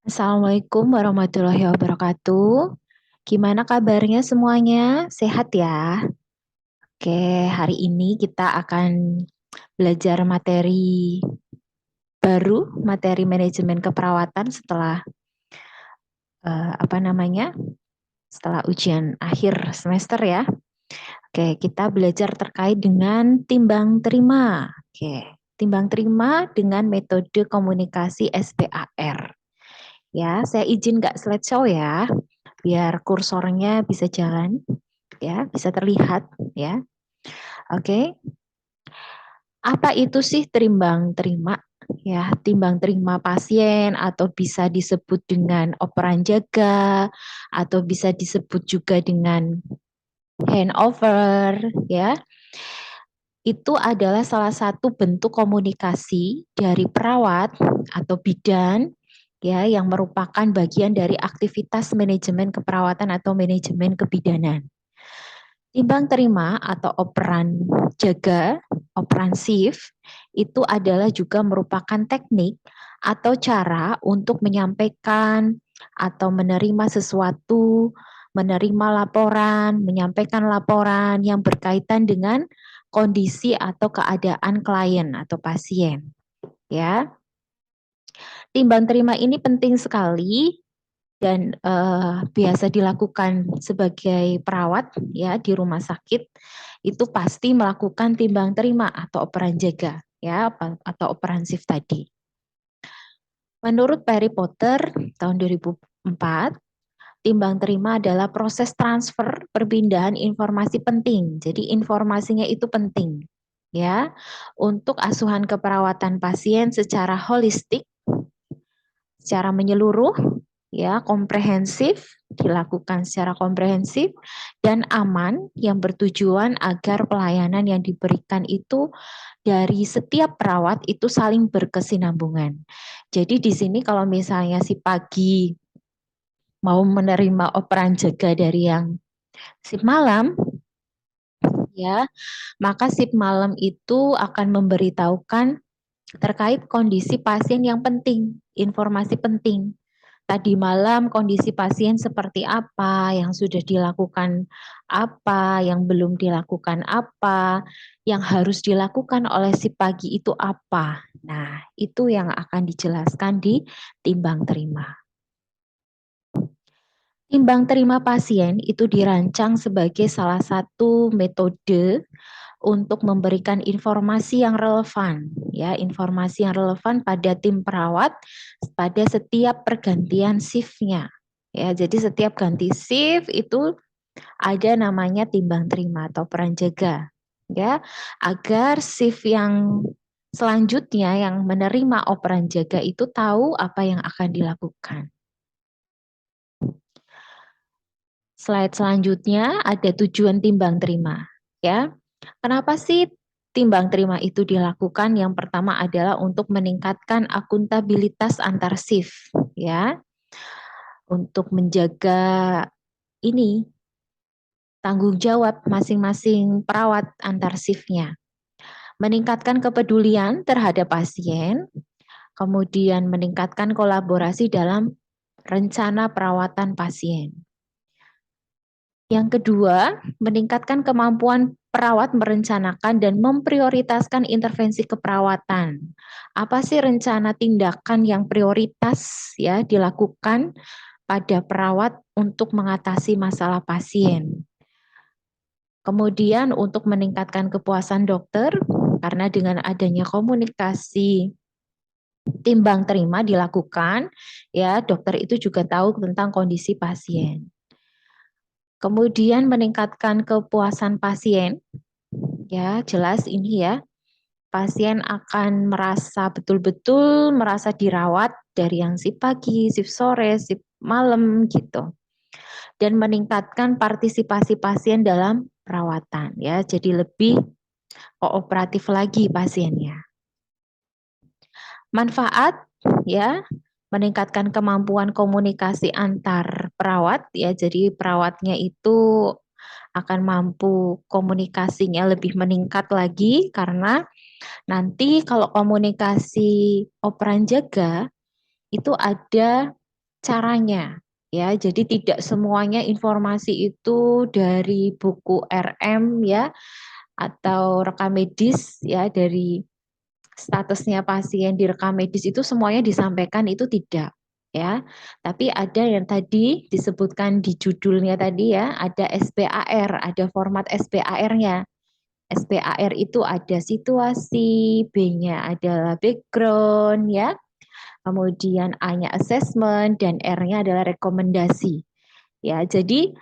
Assalamualaikum warahmatullahi wabarakatuh. Gimana kabarnya semuanya? Sehat ya? Oke, hari ini kita akan belajar materi baru, materi manajemen keperawatan setelah apa namanya? Setelah ujian akhir semester ya. Oke, kita belajar terkait dengan timbang terima. Oke, timbang terima dengan metode komunikasi SPAR. Ya, saya izin nggak slideshow ya, biar kursornya bisa jalan, ya, bisa terlihat, ya. Oke, apa itu sih timbang terima? Ya, timbang terima pasien atau bisa disebut dengan operan jaga atau bisa disebut juga dengan handover, ya. Itu adalah salah satu bentuk komunikasi dari perawat atau bidan ya yang merupakan bagian dari aktivitas manajemen keperawatan atau manajemen kebidanan. Timbang terima atau operan jaga, operan shift, itu adalah juga merupakan teknik atau cara untuk menyampaikan atau menerima sesuatu, menerima laporan, menyampaikan laporan yang berkaitan dengan kondisi atau keadaan klien atau pasien. Ya, timbang terima ini penting sekali dan biasa dilakukan sebagai perawat ya di rumah sakit itu pasti melakukan timbang terima atau operan jaga ya atau operan shift tadi. Menurut Perry Potter tahun 2004, timbang terima adalah proses transfer perpindahan informasi penting. Jadi informasinya itu penting ya untuk asuhan keperawatan pasien secara holistik, secara menyeluruh ya, komprehensif, dilakukan secara komprehensif dan aman yang bertujuan agar pelayanan yang diberikan itu dari setiap perawat itu saling berkesinambungan. Jadi di sini kalau misalnya si pagi mau menerima operan jaga dari yang sip malam ya, maka sip malam itu akan memberitahukan terkait kondisi pasien yang penting, informasi penting. Tadi malam kondisi pasien seperti apa, yang sudah dilakukan apa, yang belum dilakukan apa, yang harus dilakukan oleh si pagi itu apa. Nah, itu yang akan dijelaskan di timbang terima. Timbang terima pasien itu dirancang sebagai salah satu metode untuk memberikan informasi yang relevan, ya, informasi yang relevan pada tim perawat pada setiap pergantian shift-nya. Ya, jadi setiap ganti shift itu ada namanya timbang terima atau peran jaga, ya, agar shift yang selanjutnya yang menerima operan jaga itu tahu apa yang akan dilakukan. Slide selanjutnya ada tujuan timbang terima, ya. Kenapa sih timbang terima itu dilakukan? Yang pertama adalah untuk meningkatkan akuntabilitas antar shift, ya. Untuk menjaga ini tanggung jawab masing-masing perawat antar shift-nya. Meningkatkan kepedulian terhadap pasien, kemudian meningkatkan kolaborasi dalam rencana perawatan pasien. Yang kedua, meningkatkan kemampuan perawat merencanakan dan memprioritaskan intervensi keperawatan. Apa sih rencana tindakan yang prioritas ya dilakukan pada perawat untuk mengatasi masalah pasien? Kemudian untuk meningkatkan kepuasan dokter, karena dengan adanya komunikasi timbang terima dilakukan, ya dokter itu juga tahu tentang kondisi pasien. Kemudian meningkatkan kepuasan pasien, ya jelas ini ya, pasien akan merasa betul-betul merasa dirawat dari yang shift pagi, shift sore, shift malam gitu. Dan meningkatkan partisipasi pasien dalam perawatan ya, jadi lebih kooperatif lagi pasiennya. Manfaat ya, meningkatkan kemampuan komunikasi antar perawat ya. Jadi perawatnya itu akan mampu komunikasinya lebih meningkat lagi karena nanti kalau komunikasi operan jaga itu ada caranya. Ya, jadi tidak semuanya informasi itu dari buku RM ya atau rekam medis ya, dari statusnya pasien di rekam medis itu semuanya disampaikan, itu tidak ya. Tapi ada yang tadi disebutkan di judulnya tadi ya, ada SPAR, ada format SPAR-nya. SPAR itu ada situasi, B-nya adalah background ya, kemudian A-nya assessment, dan R-nya adalah rekomendasi. Ya, jadi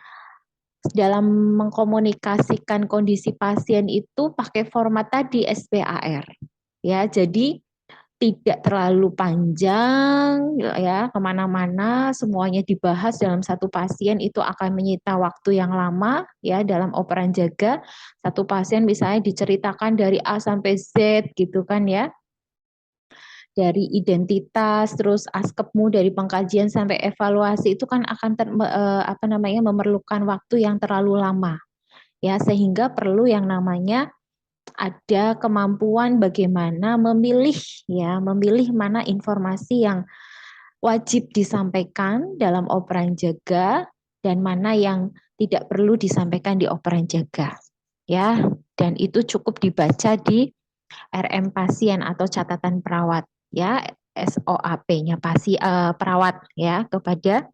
dalam mengkomunikasikan kondisi pasien itu pakai format tadi SPAR. Ya, jadi tidak terlalu panjang ya, kemana-mana semuanya dibahas dalam satu pasien itu akan menyita waktu yang lama ya. Dalam operan jaga satu pasien misalnya diceritakan dari A sampai Z gitu kan ya, dari identitas terus askepmu dari pengkajian sampai evaluasi itu kan akan memerlukan waktu yang terlalu lama ya, sehingga perlu yang namanya ada kemampuan bagaimana memilih ya, memilih mana informasi yang wajib disampaikan dalam operan jaga dan mana yang tidak perlu disampaikan di operan jaga. Ya, dan itu cukup dibaca di RM pasien atau catatan perawat ya, SOAP-nya perawat ya kepada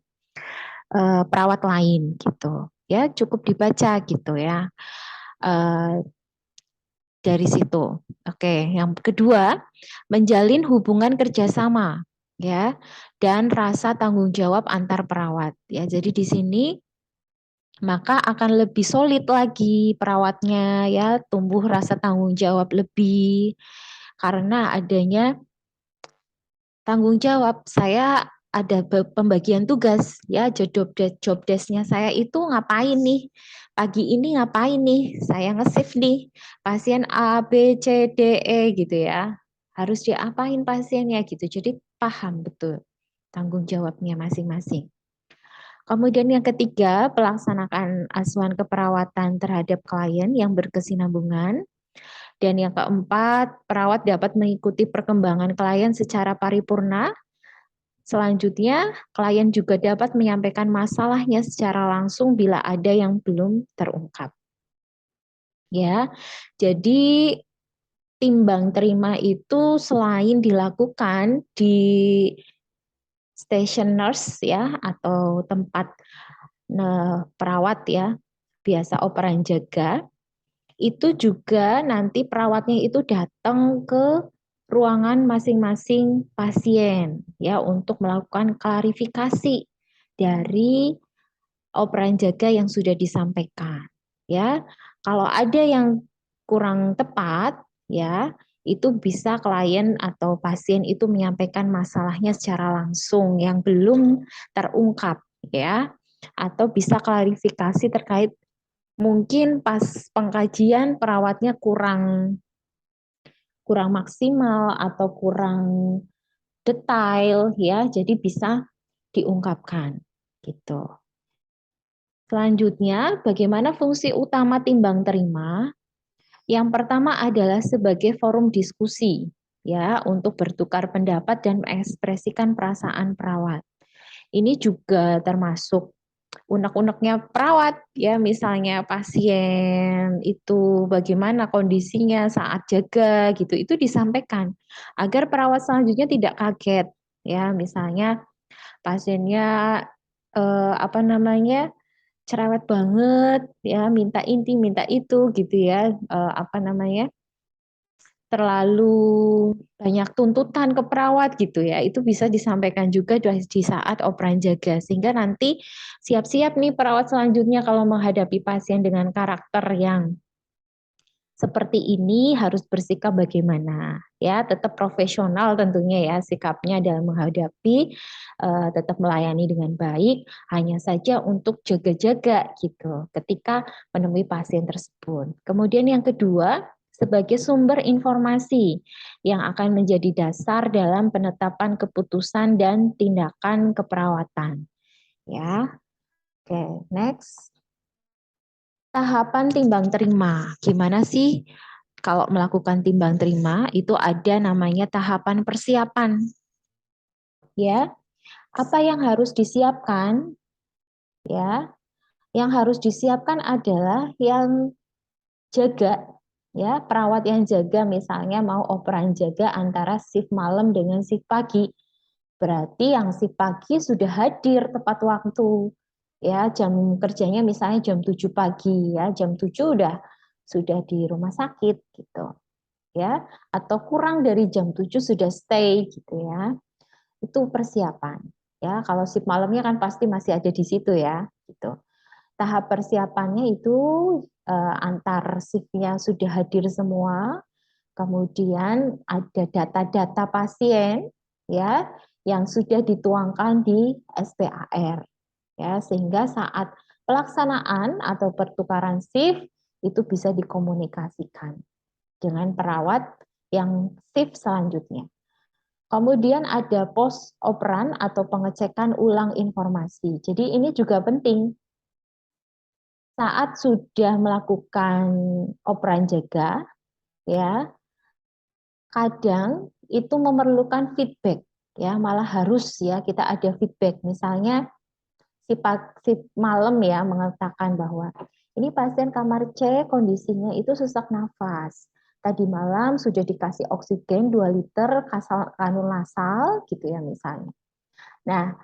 perawat lain gitu. Ya, cukup dibaca gitu ya. Dari situ. Oke, yang kedua, menjalin hubungan kerjasama ya dan rasa tanggung jawab antar perawat ya. Jadi di sini maka akan lebih solid lagi perawatnya ya, tumbuh rasa tanggung jawab lebih karena adanya tanggung jawab. Saya ada pembagian tugas ya, job desk-nya saya itu ngapain nih, pagi ini ngapain nih, saya nge-shift nih pasien A B C D E gitu ya, harus diapain pasiennya gitu, jadi paham betul tanggung jawabnya masing-masing. Kemudian yang ketiga, pelaksanakan asuhan keperawatan terhadap klien yang berkesinambungan. Dan yang keempat, perawat dapat mengikuti perkembangan klien secara paripurna. Selanjutnya, klien juga dapat menyampaikan masalahnya secara langsung bila ada yang belum terungkap. Ya, jadi timbang terima itu selain dilakukan di station nurse ya atau tempat perawat ya, biasa operan jaga, itu juga nanti perawatnya itu datang ke ruangan masing-masing pasien ya untuk melakukan klarifikasi dari operan jaga yang sudah disampaikan ya. Kalau ada yang kurang tepat ya, itu bisa klien atau pasien itu menyampaikan masalahnya secara langsung yang belum terungkap ya, atau bisa klarifikasi terkait mungkin pas pengkajian perawatnya kurang kurang maksimal atau kurang detail ya, jadi bisa diungkapkan gitu. Selanjutnya, bagaimana fungsi utama timbang terima? Yang pertama adalah sebagai forum diskusi ya untuk bertukar pendapat dan mengekspresikan perasaan perawat. Ini juga termasuk unek-uneknya perawat ya, misalnya pasien itu bagaimana kondisinya saat jaga gitu, itu disampaikan agar perawat selanjutnya tidak kaget ya, misalnya pasiennya cerewet banget ya, minta inti minta itu gitu ya, terlalu banyak tuntutan ke perawat gitu ya, itu bisa disampaikan juga di saat operan jaga, sehingga nanti siap-siap nih perawat selanjutnya kalau menghadapi pasien dengan karakter yang seperti ini harus bersikap bagaimana ya, tetap profesional tentunya ya sikapnya dalam menghadapi, tetap melayani dengan baik, hanya saja untuk jaga-jaga gitu ketika menemui pasien tersebut. Kemudian yang kedua, sebagai sumber informasi yang akan menjadi dasar dalam penetapan keputusan dan tindakan keperawatan ya. Oke, next. Tahapan timbang terima. Gimana sih kalau melakukan timbang terima? Itu ada namanya tahapan persiapan. Ya, Apa yang harus disiapkan? Ya, yang harus disiapkan adalah yang jaga, ya, perawat yang jaga misalnya mau operan jaga antara shift malam dengan shift pagi. Berarti yang shift pagi sudah hadir tepat waktu. Ya, jam kerjanya misalnya jam 7 pagi ya, jam 7 sudah di rumah sakit gitu ya. Atau kurang dari jam 7 sudah stay gitu ya. Itu persiapan. Ya, kalau shift malamnya kan pasti masih ada di situ ya, gitu. Tahap persiapannya itu antar shiftnya sudah hadir semua, kemudian ada data-data pasien ya yang sudah dituangkan di SPAR ya sehingga saat pelaksanaan atau pertukaran shift itu bisa dikomunikasikan dengan perawat yang shift selanjutnya. Kemudian ada post operan atau pengecekan ulang informasi. Jadi ini juga penting saat sudah melakukan operan jaga ya kadang itu memerlukan feedback ya malah harus ya kita ada feedback misalnya si malam ya mengatakan bahwa ini pasien kamar C kondisinya itu sesak nafas tadi malam sudah dikasih oksigen 2 liter kanul nasal gitu ya misalnya. Nah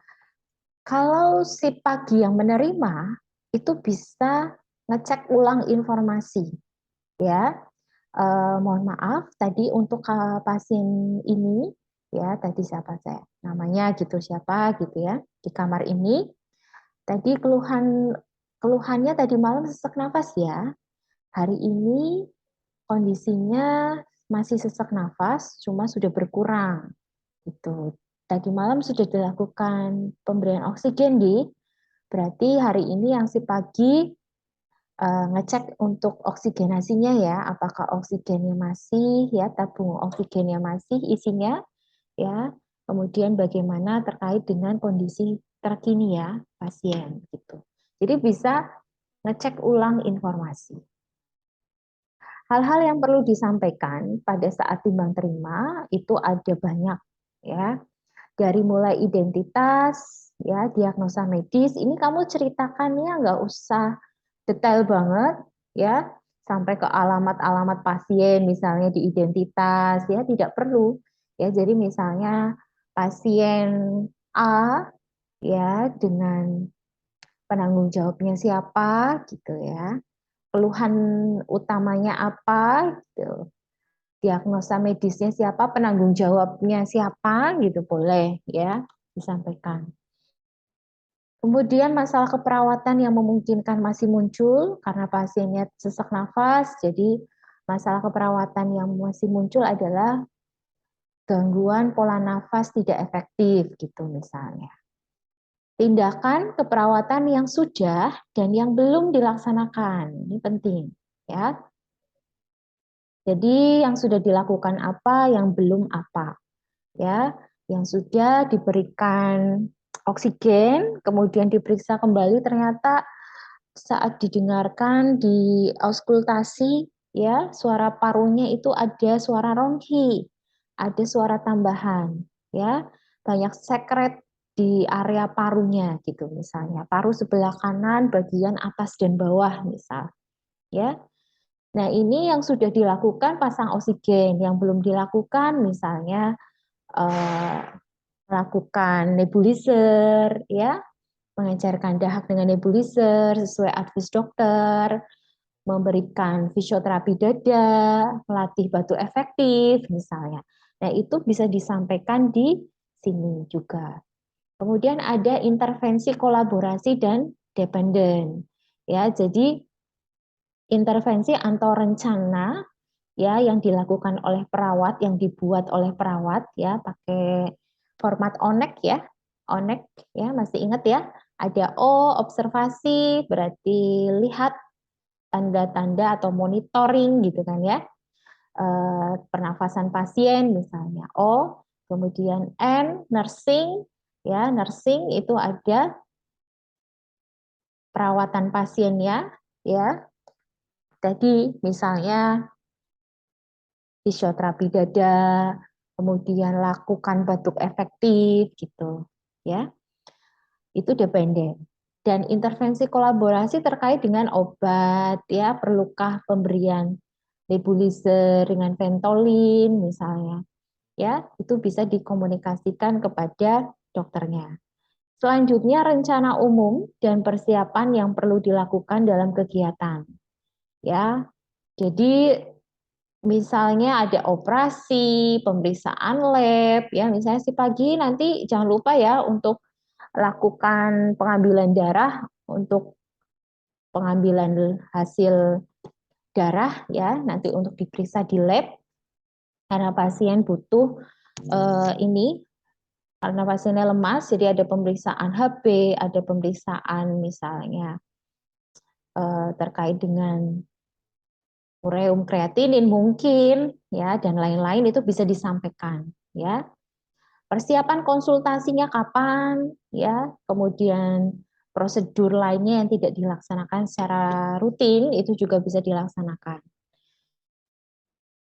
kalau si pagi yang menerima itu bisa ngecek ulang informasi ya. Mohon maaf tadi untuk pasien ini ya tadi siapa saya namanya gitu siapa gitu ya di kamar ini tadi keluhannya tadi malam sesak nafas ya hari ini kondisinya masih sesak nafas cuma sudah berkurang gitu tadi malam sudah dilakukan pemberian oksigen di berarti hari ini yang si pagi ngecek untuk oksigenasinya ya, apakah oksigennya masih ya, tabung oksigennya masih isinya ya. Kemudian bagaimana terkait dengan kondisi terkini ya pasien gitu. Jadi bisa ngecek ulang informasi. Hal-hal yang perlu disampaikan pada saat timbang terima itu ada banyak ya. Dari mulai identitas ya, diagnosa medis, ini kamu ceritakannya nggak usah detail banget ya sampai ke alamat-alamat pasien misalnya di identitas ya tidak perlu ya jadi misalnya pasien A ya dengan penanggung jawabnya siapa gitu ya keluhan utamanya apa gitu diagnosa medisnya siapa penanggung jawabnya siapa gitu boleh ya disampaikan. Kemudian masalah keperawatan yang memungkinkan masih muncul karena pasiennya sesak nafas, jadi masalah keperawatan yang masih muncul adalah gangguan pola nafas tidak efektif gitu misalnya. Tindakan keperawatan yang sudah dan yang belum dilaksanakan, ini penting ya. Jadi yang sudah dilakukan apa, yang belum apa ya. Yang sudah diberikan oksigen, kemudian diperiksa kembali ternyata saat didengarkan di auskultasi ya suara parunya itu ada suara ronghi, ada suara tambahan ya, banyak sekret di area parunya gitu misalnya, paru sebelah kanan bagian atas dan bawah misal ya. Nah, ini yang sudah dilakukan pasang oksigen, yang belum dilakukan misalnya eh, melakukan nebulizer ya, mengencerkan dahak dengan nebulizer sesuai advis dokter, memberikan fisioterapi dada, melatih batu efektif misalnya. Nah, itu bisa disampaikan di sini juga. Kemudian ada intervensi kolaborasi dan dependen. Ya, jadi intervensi atau rencana ya yang dilakukan oleh perawat, yang dibuat oleh perawat ya pakai format ONEC ya. ONEC ya masih ingat ya? Ada O observasi berarti lihat tanda-tanda atau monitoring gitu kan ya. Pernafasan pasien misalnya O, kemudian N nursing ya, nursing itu ada perawatan pasiennya ya. Jadi misalnya fisioterapi dada, kemudian lakukan batuk efektif gitu ya. itu dependen. Dan intervensi kolaborasi terkait dengan obat, ya, perlukah pemberian nebulizer dengan Ventolin misalnya, ya, itu bisa dikomunikasikan kepada dokternya. Selanjutnya, rencana umum dan persiapan yang perlu dilakukan dalam kegiatan, ya. Jadi misalnya ada operasi, pemeriksaan lab, ya, misalnya si pagi nanti jangan lupa ya untuk lakukan pengambilan darah untuk pengambilan hasil darah, ya, nanti untuk diperiksa di lab karena pasien butuh ini karena pasiennya lemas, jadi ada pemeriksaan HB, ada pemeriksaan misalnya terkait dengan ureum kreatinin mungkin, ya, dan lain-lain itu bisa disampaikan, ya. Persiapan konsultasinya kapan, ya, kemudian prosedur lainnya yang tidak dilaksanakan secara rutin itu juga bisa dilaksanakan.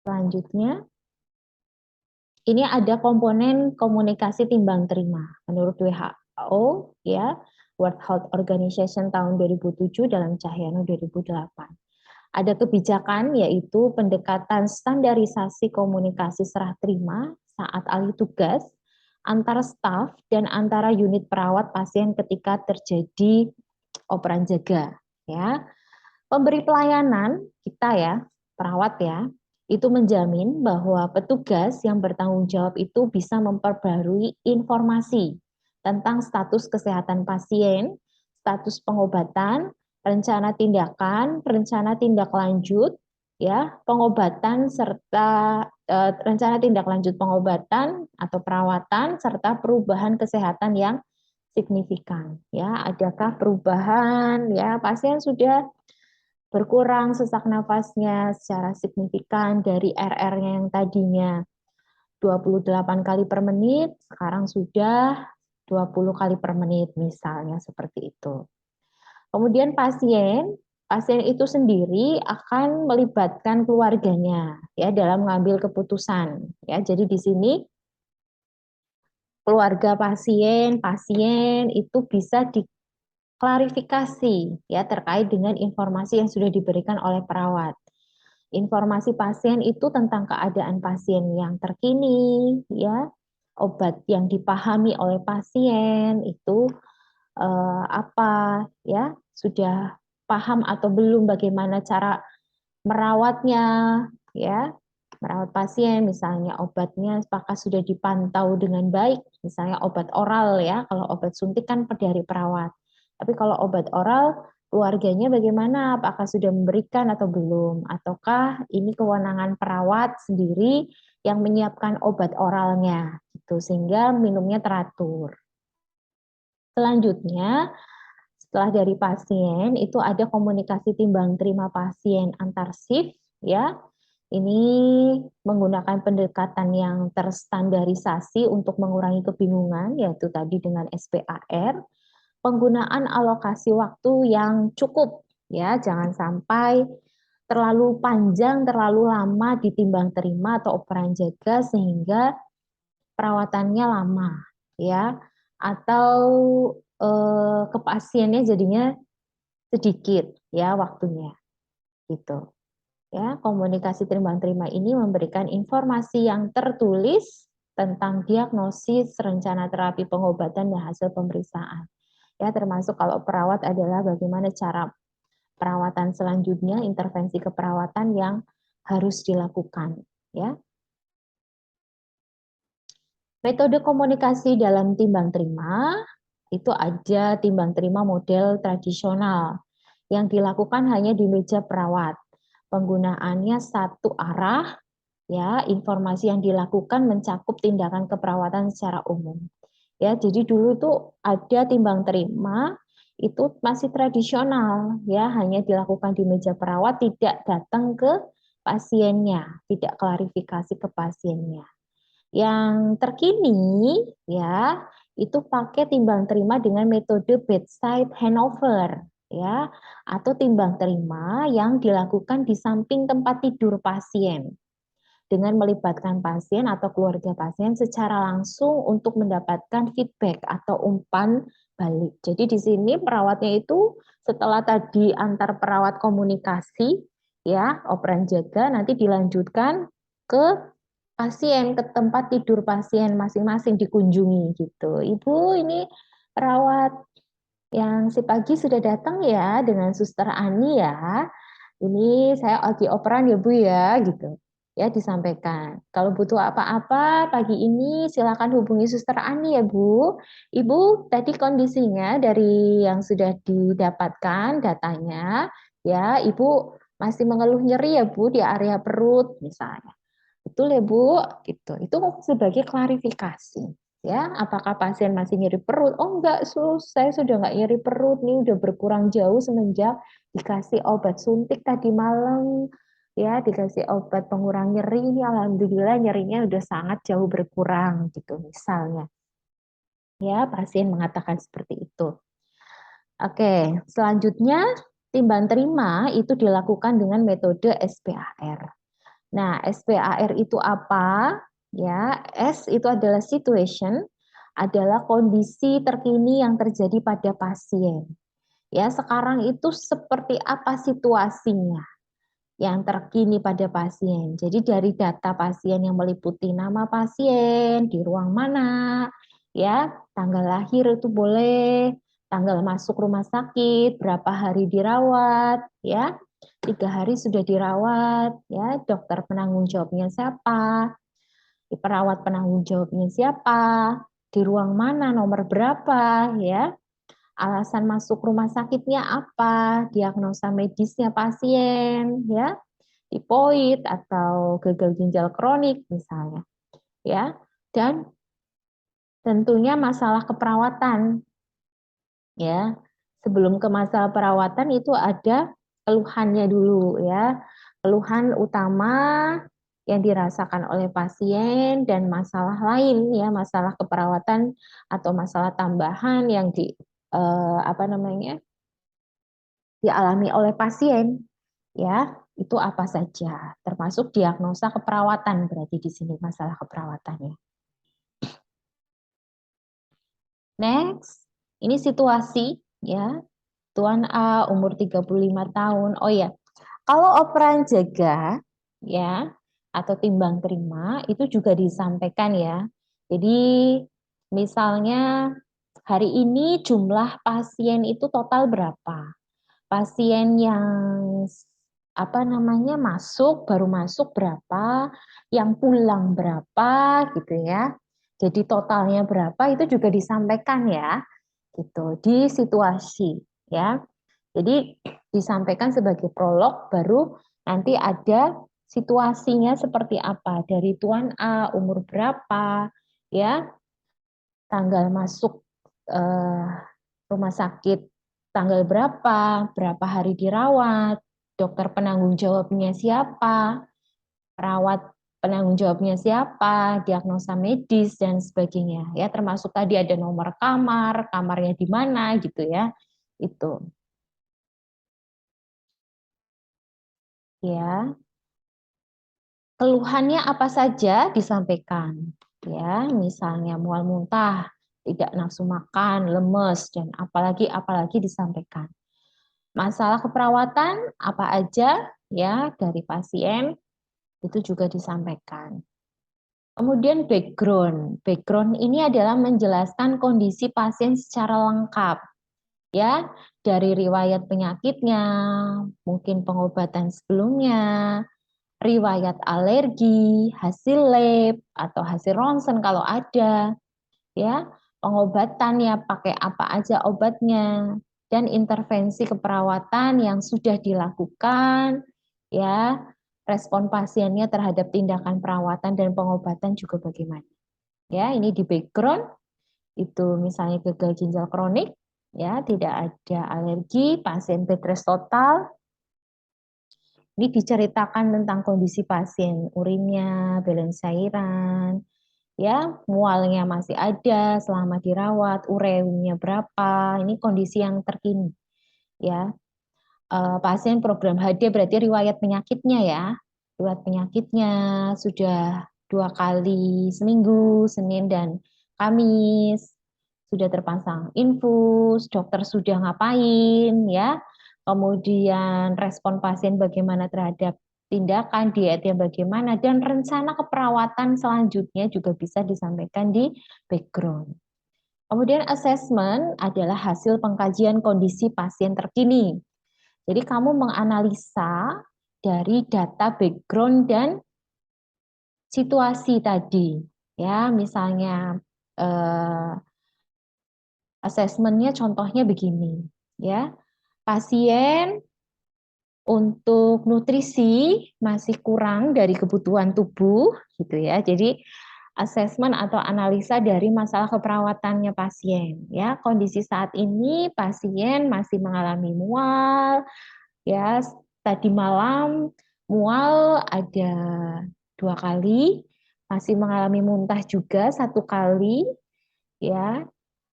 Selanjutnya, ini ada komponen komunikasi timbang terima. Menurut WHO, ya, World Health Organization tahun 2007 dalam Cahyono 2008. Ada kebijakan yaitu pendekatan standarisasi komunikasi serah terima saat alih tugas antara staf dan antara unit perawat pasien ketika terjadi operan jaga, ya. Pemberi pelayanan kita, ya, perawat, ya, itu menjamin bahwa petugas yang bertanggung jawab itu bisa memperbarui informasi tentang status kesehatan pasien, status pengobatan, rencana tindak lanjut, ya, pengobatan serta rencana tindak lanjut pengobatan atau perawatan serta perubahan kesehatan yang signifikan, ya. Adakah perubahan, ya, pasien sudah berkurang sesak nafasnya secara signifikan dari RR-nya yang tadinya 28 kali per menit, sekarang sudah 20 kali per menit misalnya seperti itu. Kemudian pasien itu sendiri akan melibatkan keluarganya, ya, dalam mengambil keputusan, ya. Jadi di sini keluarga pasien itu bisa diklarifikasi, ya, terkait dengan informasi yang sudah diberikan oleh perawat. Informasi pasien itu tentang keadaan pasien yang terkini, ya, obat yang dipahami oleh pasien itu apa, ya, sudah paham atau belum bagaimana cara merawatnya, ya, merawat pasien, misalnya obatnya apakah sudah dipantau dengan baik, misalnya obat oral, ya, kalau obat suntik kan dari perawat. Tapi kalau obat oral, keluarganya bagaimana, apakah sudah memberikan atau belum, ataukah ini kewenangan perawat sendiri yang menyiapkan obat oralnya, gitu, sehingga minumnya teratur. Selanjutnya, setelah dari pasien itu ada komunikasi timbang terima pasien antar shift, ya. Ini menggunakan pendekatan yang terstandarisasi untuk mengurangi kebingungan, yaitu tadi dengan SPAR, penggunaan alokasi waktu yang cukup, ya, jangan sampai terlalu panjang, terlalu lama ditimbang terima atau operan jaga sehingga perawatannya lama, ya, atau ke pasiennya jadinya sedikit, ya, waktunya, gitu. Ya, komunikasi terima-terima ini memberikan informasi yang tertulis tentang diagnosis, rencana terapi pengobatan, dan hasil pemeriksaan. Ya, termasuk kalau perawat adalah bagaimana cara perawatan selanjutnya, intervensi keperawatan yang harus dilakukan. Ya, metode komunikasi dalam timbang terima itu ada timbang terima model tradisional yang dilakukan hanya di meja perawat. Penggunaannya satu arah, ya, informasi yang dilakukan mencakup tindakan keperawatan secara umum. Ya, jadi dulu itu ada timbang terima itu masih tradisional, ya, hanya dilakukan di meja perawat, tidak datang ke pasiennya, tidak klarifikasi ke pasiennya. Yang terkini, ya, itu pakai timbang terima dengan metode bedside handover, ya, atau timbang terima yang dilakukan di samping tempat tidur pasien dengan melibatkan pasien atau keluarga pasien secara langsung untuk mendapatkan feedback atau umpan balik. Jadi di sini perawatnya itu setelah tadi antar perawat komunikasi, ya, operan jaga, nanti dilanjutkan ke pasien, ke tempat tidur pasien masing-masing dikunjungi gitu. Ibu, ini perawat yang si pagi sudah datang ya dengan Suster Ani ya. Ini saya lagi operan ya Bu ya gitu. Ya disampaikan. Kalau butuh apa-apa pagi ini silakan hubungi Suster Ani ya Bu. Ibu tadi kondisinya dari yang sudah didapatkan datanya ya Ibu masih mengeluh nyeri ya Bu di area perut misalnya. Betul ya Bu, gitu. Itu sebagai klarifikasi. Ya, apakah pasien masih nyeri perut? Oh enggak, Sus, saya sudah enggak nyeri perut nih, udah berkurang jauh semenjak dikasih obat suntik tadi malam. Ya, dikasih obat pengurang nyeri ini alhamdulillah nyerinya udah sangat jauh berkurang gitu misalnya. Ya, pasien mengatakan seperti itu. Oke, selanjutnya timbang terima itu dilakukan dengan metode SPAR. Nah, SPAR itu apa? Ya, S itu adalah situation, adalah kondisi terkini yang terjadi pada pasien. Ya, sekarang itu seperti apa situasinya yang terkini pada pasien. Jadi dari data pasien yang meliputi nama pasien, di ruang mana, ya, tanggal lahir itu boleh, tanggal masuk rumah sakit, berapa hari dirawat, ya, 3 hari sudah dirawat, ya, dokter penanggung jawabnya siapa, perawat penanggung jawabnya siapa, di ruang mana, nomor berapa, ya, alasan masuk rumah sakitnya apa, diagnosa medisnya pasien, ya, tipoid atau gagal ginjal kronik misalnya, ya, dan tentunya masalah keperawatan, ya. Sebelum ke masalah perawatan itu ada keluhannya dulu, ya, keluhan utama yang dirasakan oleh pasien dan masalah lain, ya, masalah keperawatan atau masalah tambahan yang apa namanya dialami oleh pasien, ya, itu apa saja, termasuk diagnosa keperawatan, berarti di sini masalah keperawatannya. Next, ini situasi, ya, Tuan A umur 35 tahun. Oh ya, kalau operan jaga, ya, atau timbang terima, itu juga disampaikan ya. Jadi, misalnya hari ini jumlah pasien itu total berapa? Pasien yang apa namanya baru masuk berapa, yang pulang berapa gitu ya. Jadi totalnya berapa itu juga disampaikan ya, gitu di situasi ya. Jadi disampaikan sebagai prolog, baru nanti ada situasinya seperti apa dari Tuan A, umur berapa, ya, tanggal masuk eh, rumah sakit tanggal berapa, berapa hari dirawat, dokter penanggung jawabnya siapa, perawat penanggung jawabnya siapa, diagnosa medis dan sebagainya. Ya, termasuk tadi ada nomor kamar, kamarnya di mana gitu ya. Itu. Ya. Keluhannya apa saja disampaikan. Ya, misalnya mual muntah, tidak nafsu makan, lemes dan apalagi disampaikan. Masalah keperawatan apa aja ya dari pasien itu juga disampaikan. Kemudian background. Background ini adalah menjelaskan kondisi pasien secara lengkap ya, dari riwayat penyakitnya, mungkin pengobatan sebelumnya, riwayat alergi, hasil lab atau hasil ronsen kalau ada, ya, pengobatan ya pakai apa aja obatnya, dan intervensi keperawatan yang sudah dilakukan, ya, respon pasiennya terhadap tindakan perawatan dan pengobatan juga bagaimana. Ya, ini di background itu misalnya gagal ginjal kronik, ya, tidak ada alergi, pasien bed rest total. Ini diceritakan tentang kondisi pasien, urinnya, balance cairan, ya, mualnya masih ada selama dirawat, uremnya berapa, ini kondisi yang terkini, ya. Pasien program HD berarti riwayat penyakitnya ya, riwayat penyakitnya sudah 2 kali seminggu, Senin dan Kamis, sudah terpasang infus, dokter sudah ngapain ya. Kemudian respon pasien bagaimana terhadap tindakan, dietnya bagaimana, dan rencana keperawatan selanjutnya juga bisa disampaikan di background. Kemudian assessment adalah hasil pengkajian kondisi pasien terkini. Jadi kamu menganalisa dari data background dan situasi tadi. Ya, misalnya assessment-nya contohnya begini, ya. Pasien untuk nutrisi masih kurang dari kebutuhan tubuh gitu ya. Jadi asesmen atau analisa dari masalah keperawatannya pasien ya. Kondisi saat ini pasien masih mengalami mual ya. Tadi malam mual ada 2 kali, masih mengalami muntah juga 1 kali ya.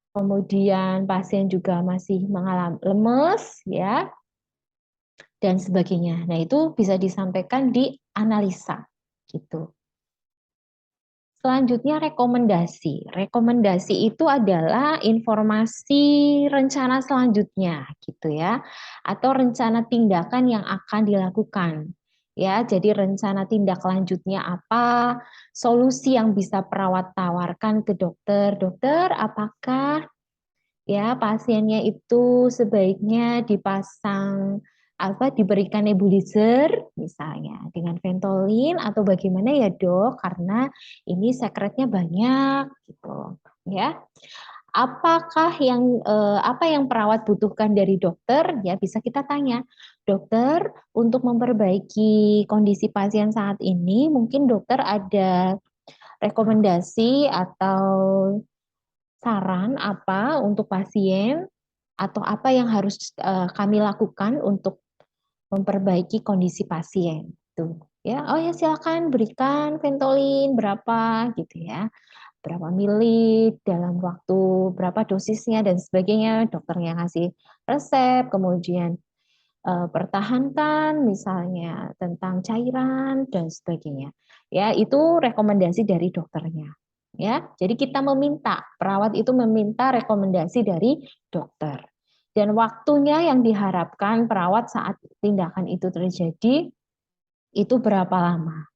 Kemudian pasien juga masih mengalami lemes ya dan sebagainya. Nah, itu bisa disampaikan di analisa gitu. Selanjutnya rekomendasi. Rekomendasi itu adalah informasi rencana selanjutnya gitu ya, atau rencana tindakan yang akan dilakukan. Ya, jadi rencana tindak lanjutnya apa, solusi yang bisa perawat tawarkan ke dokter. Dokter, apakah ya pasiennya itu sebaiknya dipasang apa diberikan nebulizer misalnya dengan Ventolin atau bagaimana ya dok karena ini sekretnya banyak gitu ya. Apakah apa yang perawat butuhkan dari dokter ya bisa kita tanya dokter untuk memperbaiki kondisi pasien saat ini mungkin dokter ada rekomendasi atau saran apa untuk pasien atau apa yang harus kami lakukan untuk memperbaiki kondisi pasien tuh ya. Oh ya silakan berikan Ventolin berapa gitu ya, berapa mili dalam waktu berapa dosisnya dan sebagainya, dokternya ngasih resep. Kemudian pertahankan misalnya tentang cairan dan sebagainya. Ya, itu rekomendasi dari dokternya. Ya, jadi kita meminta, perawat itu meminta rekomendasi dari dokter. Dan waktunya yang diharapkan perawat saat tindakan itu terjadi itu berapa lama?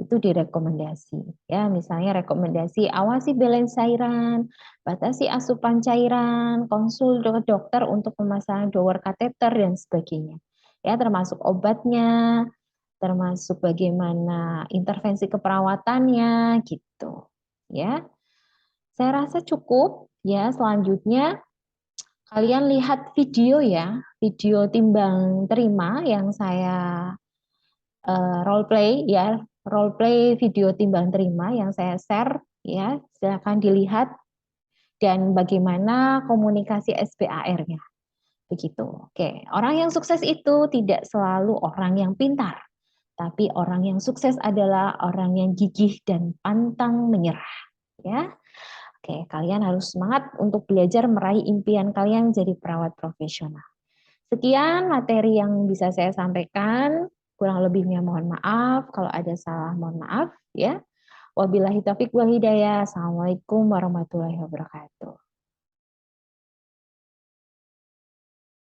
Itu direkomendasi. Ya, misalnya rekomendasi awasi balance cairan, batasi asupan cairan, konsul dokter untuk pemasangan dower kateter dan sebagainya. Ya, termasuk obatnya, termasuk bagaimana intervensi keperawatannya gitu. Ya. Saya rasa cukup ya. Selanjutnya kalian lihat video ya, video timbang terima yang saya role play ya, role play video timbang terima yang saya share ya, silakan dilihat dan bagaimana komunikasi SBAR-nya. Begitu. Oke, orang yang sukses itu tidak selalu orang yang pintar, tapi orang yang sukses adalah orang yang gigih dan pantang menyerah, ya. Oke, kalian harus semangat untuk belajar meraih impian kalian jadi perawat profesional. Sekian materi yang bisa saya sampaikan. Kurang lebihnya mohon maaf. Kalau ada salah mohon maaf ya. Wabillahi taufiq wal hidayah. Assalamualaikum warahmatullahi wabarakatuh.